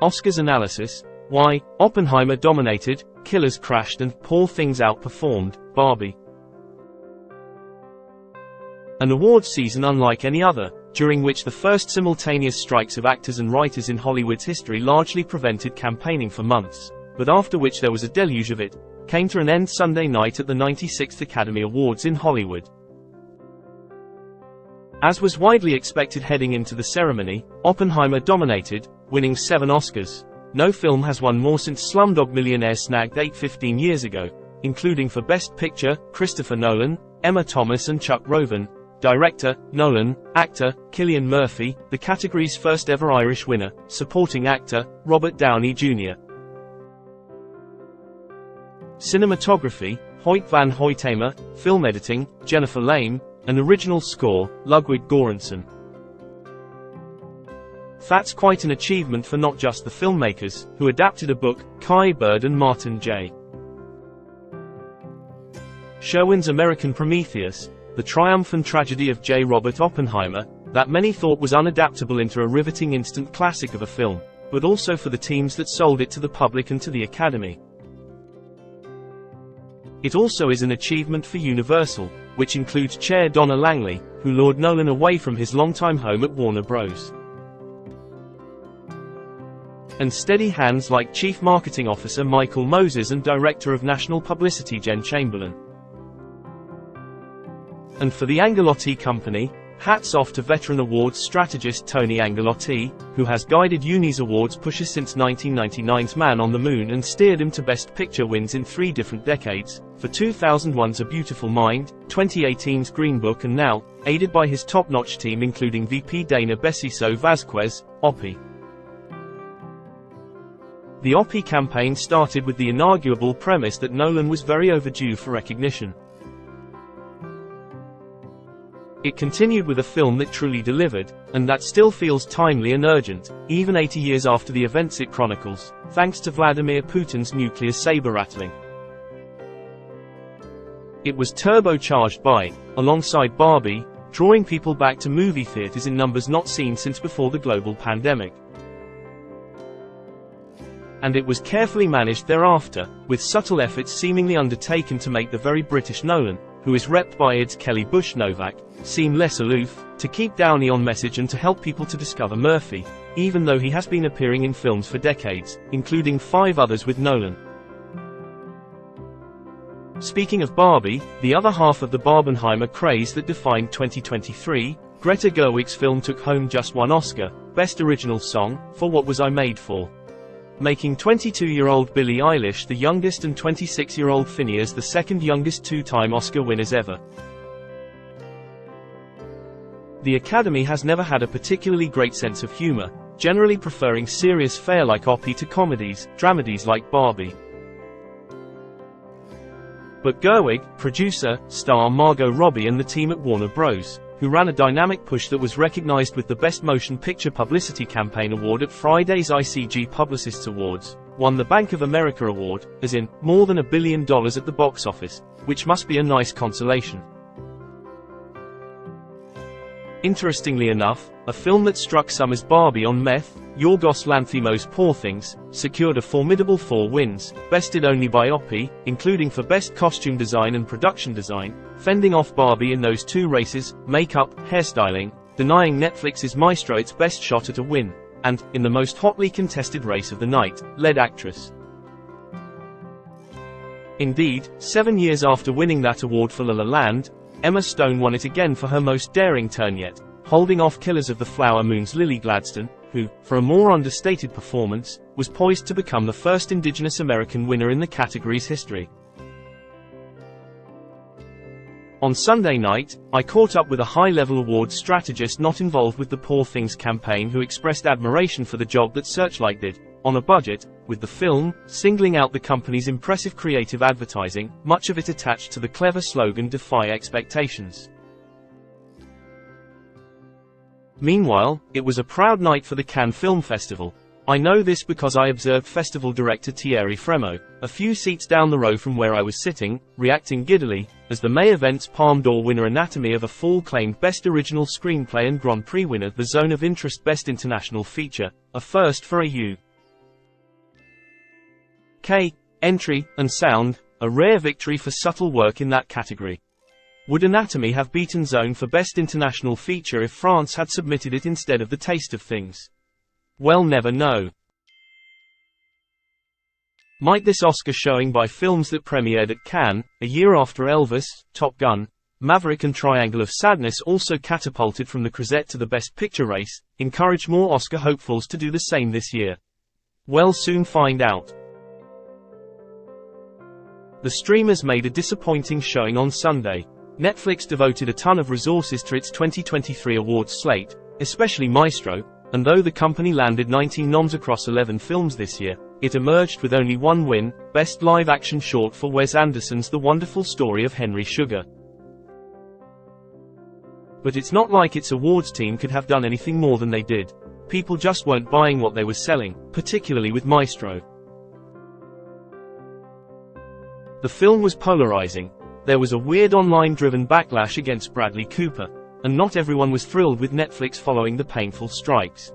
Oscars analysis: why Oppenheimer dominated, killers crashed and poor things outperformed, Barbie. An awards season unlike any other, during which the first simultaneous strikes of actors and writers in Hollywood's history largely prevented campaigning for months, but after which there was a deluge of it, came to an end Sunday night at the 96th Academy Awards in Hollywood. As was widely expected heading into the ceremony, Oppenheimer dominated, winning 7 Oscars. No film has won more since Slumdog Millionaire snagged 8 15 years ago, including for Best Picture, Christopher Nolan, Emma Thomas and Chuck Roven. Director, Nolan. Actor, Cillian Murphy, the category's first ever Irish winner. Supporting actor, Robert Downey Jr. Cinematography, Hoyt van Hoytema. Film editing, Jennifer Lame. An original score, Ludwig Göransson. That's quite an achievement for not just the filmmakers, who adapted a book, Kai Bird and Martin J. Sherwin's American Prometheus, the triumph and tragedy of J. Robert Oppenheimer, that many thought was unadaptable into a riveting instant classic of a film, but also for the teams that sold it to the public and to the Academy. It also is an achievement for Universal, which includes Chair Donna Langley, who lured Nolan away from his longtime home at Warner Bros. And steady hands like Chief Marketing Officer Michael Moses and Director of National Publicity Jen Chamberlain. And for the Angelotti Company, hats off to veteran awards strategist Tony Angelotti, who has guided Uni's awards pushes since 1999's Man on the Moon and steered him to Best Picture wins in 3 different decades, for 2001's A Beautiful Mind, 2018's Green Book and now, aided by his top-notch team including VP Dana Besiso Vazquez, Opie. The Opie campaign started with the inarguable premise that Nolan was very overdue for recognition. It continued with a film that truly delivered, and that still feels timely and urgent, even 80 years after the events it chronicles, thanks to Vladimir Putin's nuclear saber-rattling. It was turbocharged by, alongside Barbie, drawing people back to movie theaters in numbers not seen since before the global pandemic. And it was carefully managed thereafter, with subtle efforts seemingly undertaken to make the very British Nolan, who is repped by its Kelly Bush Novak, seem less aloof, to keep Downey on message and to help people to discover Murphy, even though he has been appearing in films for decades, including 5 others with Nolan. Speaking of Barbie, the other half of the Barbenheimer craze that defined 2023, Greta Gerwig's film took home just 1 Oscar, Best Original Song, for What Was I Made For?, making 22-year-old Billie Eilish the youngest and 26-year-old Phineas the second youngest 2-time Oscar winners ever. The Academy has never had a particularly great sense of humor, generally preferring serious fare like Opie to comedies, dramedies like Barbie. But Gerwig, producer, star Margot Robbie and the team at Warner Bros., who ran a dynamic push that was recognized with the Best Motion Picture Publicity Campaign Award at Friday's ICG Publicists Awards, won the Bank of America Award, as in, more than $1 billion at the box office, which must be a nice consolation. Interestingly enough, a film that struck some as Barbie on meth, Yorgos Lanthimos' Poor Things, secured a formidable 4 wins, bested only by Opie, including for Best Costume Design and Production Design, fending off Barbie in those 2 races, makeup, hairstyling, denying Netflix's Maestro its best shot at a win, and, in the most hotly contested race of the night, lead actress. Indeed, 7 years after winning that award for La La Land, Emma Stone won it again for her most daring turn yet, holding off Killers of the Flower Moon's Lily Gladstone, who, for a more understated performance, was poised to become the first Indigenous American winner in the category's history. On Sunday night, I caught up with a high-level awards strategist not involved with the Poor Things campaign who expressed admiration for the job that Searchlight did, on a budget, with the film, singling out the company's impressive creative advertising, much of it attached to the clever slogan Defy Expectations. Meanwhile, it was a proud night for the Cannes Film Festival. I know this because I observed festival director Thierry Frémaux, a few seats down the row from where I was sitting, reacting giddily, as the May event's Palme d'Or winner Anatomy of a Fall claimed Best Original Screenplay and Grand Prix winner The Zone of Interest Best International Feature, a first for a U. Entry, and Sound, a rare victory for subtle work in that category. Would Anatomy have beaten Zone for Best International Feature if France had submitted it instead of The Taste of Things? We'll never know. Might this Oscar showing by films that premiered at Cannes, a year after Elvis, Top Gun, Maverick and Triangle of Sadness also catapulted from the Crozet to the Best Picture race, encourage more Oscar hopefuls to do the same this year? We'll soon find out. The streamers made a disappointing showing on Sunday. Netflix devoted a ton of resources to its 2023 awards slate, especially Maestro, and though the company landed 19 noms across 11 films this year, it emerged with only one win, Best Live-Action Short for Wes Anderson's The Wonderful Story of Henry Sugar. But it's not like its awards team could have done anything more than they did. People just weren't buying what they were selling, particularly with Maestro. The film was polarizing. There was a weird online-driven backlash against Bradley Cooper, and not everyone was thrilled with Netflix following the painful strikes.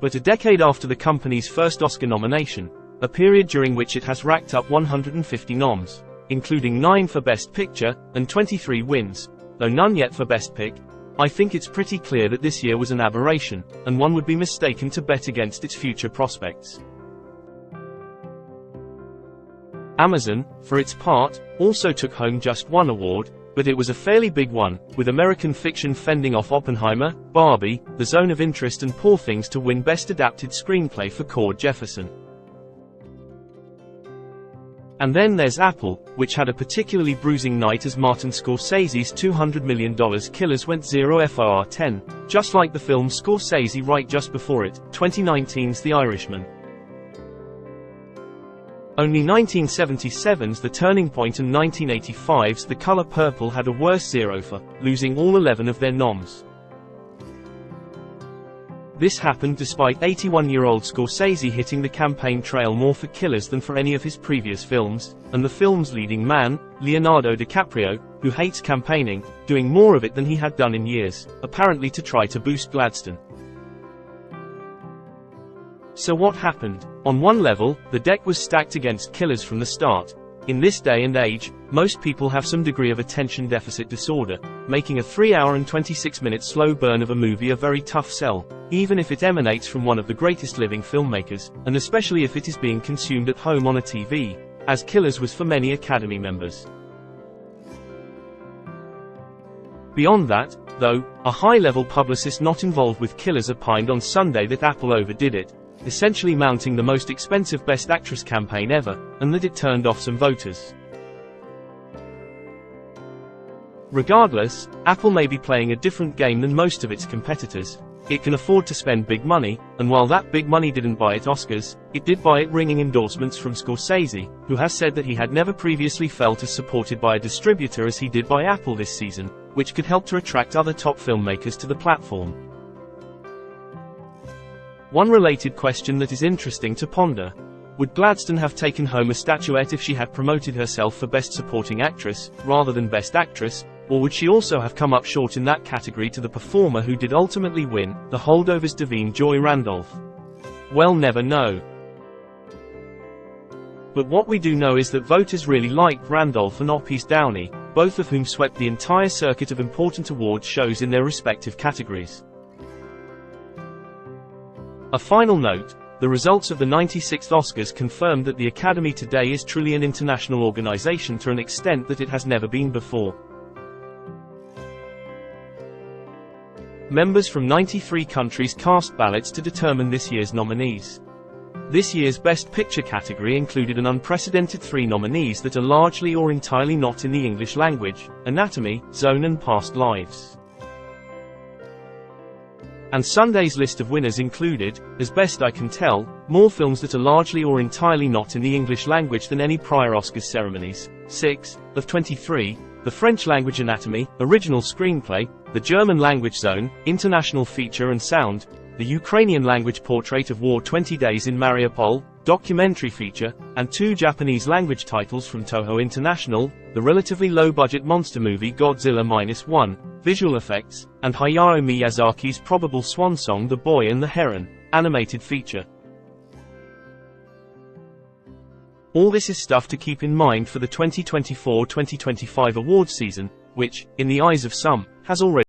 But a decade after the company's first Oscar nomination, a period during which it has racked up 150 noms, including 9 for Best Picture, and 23 wins, though none yet for Best Pick, I think it's pretty clear that this year was an aberration, and one would be mistaken to bet against its future prospects. Amazon, for its part, also took home just one award, but it was a fairly big one, with American Fiction fending off Oppenheimer, Barbie, The Zone of Interest and Poor Things to win Best Adapted Screenplay for Cord Jefferson. And then there's Apple, which had a particularly bruising night as Martin Scorsese's $200 million Killers went 0 for 10, just like the film Scorsese right just before it, 2019's The Irishman. Only 1977's The Turning Point and 1985's The Color Purple had a worse 0 for, losing all 11 of their noms. This happened despite 81-year-old Scorsese hitting the campaign trail more for Killers than for any of his previous films, and the film's leading man, Leonardo DiCaprio, who hates campaigning, doing more of it than he had done in years, apparently to try to boost Gladstone. So what happened? On one level, the deck was stacked against Killers from the start. In this day and age, most people have some degree of attention deficit disorder, making a 3-hour and 26-minute slow burn of a movie a very tough sell, even if it emanates from one of the greatest living filmmakers, and especially if it is being consumed at home on a TV, as Killers was for many Academy members. Beyond that, though, a high-level publicist not involved with Killers opined on Sunday that Apple overdid it, essentially mounting the most expensive Best Actress campaign ever, and that it turned off some voters. Regardless, Apple may be playing a different game than most of its competitors. It can afford to spend big money, and while that big money didn't buy it Oscars, it did buy it ringing endorsements from Scorsese, who has said that he had never previously felt as supported by a distributor as he did by Apple this season, which could help to attract other top filmmakers to the platform. One related question that is interesting to ponder. Would Gladstone have taken home a statuette if she had promoted herself for Best Supporting Actress, rather than Best Actress, or would she also have come up short in that category to the performer who did ultimately win, the holdover's Davine Joy Randolph? We'll never know. But what we do know is that voters really liked Randolph and Oppies Downey, both of whom swept the entire circuit of important awards shows in their respective categories. A final note, the results of the 96th Oscars confirmed that the Academy today is truly an international organization to an extent that it has never been before. Members from 93 countries cast ballots to determine this year's nominees. This year's Best Picture category included an unprecedented 3 nominees that are largely or entirely not in the English language: Anatomy, Zone and Past Lives. And Sunday's list of winners included, as best I can tell, more films that are largely or entirely not in the English language than any prior Oscars ceremonies. 6 of 23, the French language Anatomy, original screenplay, the German language Zone, international feature and sound, the Ukrainian language Portrait of War 20 Days in Mariupol, documentary feature, and 2 Japanese language titles from Toho International, the relatively low-budget monster movie Godzilla -1, visual effects, and Hayao Miyazaki's probable swan song The Boy and the Heron, animated feature. All this is stuff to keep in mind for the 2024-2025 awards season, which, in the eyes of some, has already